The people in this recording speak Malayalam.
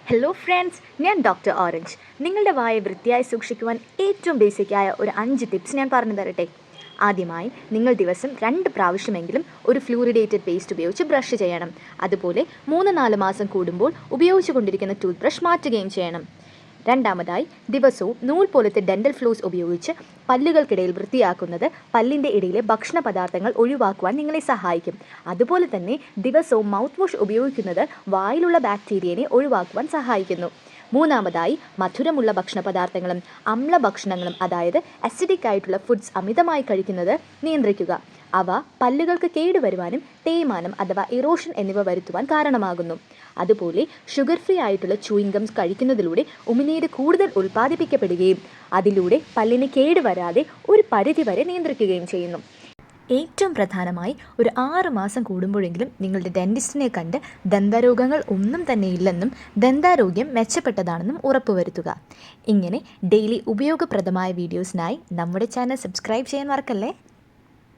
ഹലോ ഫ്രണ്ട്സ്, ഞാൻ ഡോക്ടർ ഓറഞ്ച്. നിങ്ങളുടെ വായ വൃത്തിയായി സൂക്ഷിക്കുവാൻ ഏറ്റവും ബേസിക്കായ ഒരു 5 ടിപ്സ് ഞാൻ പറഞ്ഞു തരട്ടെ. ആദ്യമായി, നിങ്ങൾ ദിവസം 2 പ്രാവശ്യമെങ്കിലും ഒരു ഫ്ലൂറിഡേറ്റഡ് പേസ്റ്റ് ഉപയോഗിച്ച് ബ്രഷ് ചെയ്യണം. അതുപോലെ 3-4 മാസം കൂടുമ്പോൾ ഉപയോഗിച്ചു കൊണ്ടിരിക്കുന്ന ടൂത്ത് ബ്രഷ് മാറ്റുകയും ചെയ്യണം. രണ്ടാമതായി, ദിവസവും നൂൽ പോലത്തെ ഡെൻ്റൽ ഫ്ലോസ് ഉപയോഗിച്ച് പല്ലുകൾക്കിടയിൽ വൃത്തിയാക്കുന്നത് പല്ലിൻ്റെ ഇടയിലെ ഭക്ഷണ പദാർത്ഥങ്ങൾ ഒഴിവാക്കുവാൻ നിങ്ങളെ സഹായിക്കും. അതുപോലെ തന്നെ ദിവസവും മൗത്ത് വാഷ് ഉപയോഗിക്കുന്നത് വായിലുള്ള ബാക്ടീരിയനെ ഒഴിവാക്കുവാൻ സഹായിക്കുന്നു. മൂന്നാമതായി, മധുരമുള്ള ഭക്ഷണ പദാർത്ഥങ്ങളും അമ്ല ഭക്ഷണങ്ങളും, അതായത് അസിഡിക് ആയിട്ടുള്ള ഫുഡ്സ് അമിതമായി കഴിക്കുന്നത് നിയന്ത്രിക്കുക. അവ പല്ലുകൾക്ക് കേടുവരുവാനും തേയ്മാനം അഥവാ ഇറോഷൻ എന്നിവ വരുത്തുവാൻ കാരണമാകുന്നു. അതുപോലെ ഷുഗർ ഫ്രീ ആയിട്ടുള്ള ചൂയിംഗംസ് കഴിക്കുന്നതിലൂടെ ഉമിനീര് കൂടുതൽ ഉൽപ്പാദിപ്പിക്കപ്പെടുകയും അതിലൂടെ പല്ലിന് കേടുവരാതെ ഒരു പരിധിവരെ നിയന്ത്രിക്കുകയും ചെയ്യുന്നു. ഏറ്റവും പ്രധാനമായി, ഒരു 6 മാസം കൂടുമ്പോഴെങ്കിലും നിങ്ങളുടെ ഡെൻറ്റിസ്റ്റിനെ കണ്ട് ദന്തരോഗങ്ങൾ ഒന്നും തന്നെ ഇല്ലെന്നും ദന്താരോഗ്യം മെച്ചപ്പെട്ടതാണെന്നും ഉറപ്പുവരുത്തുക. ഇങ്ങനെ ഡെയിലി ഉപയോഗപ്രദമായ വീഡിയോസിനായി നമ്മുടെ ചാനൽ സബ്സ്ക്രൈബ് ചെയ്യാൻ മറക്കല്ലേ.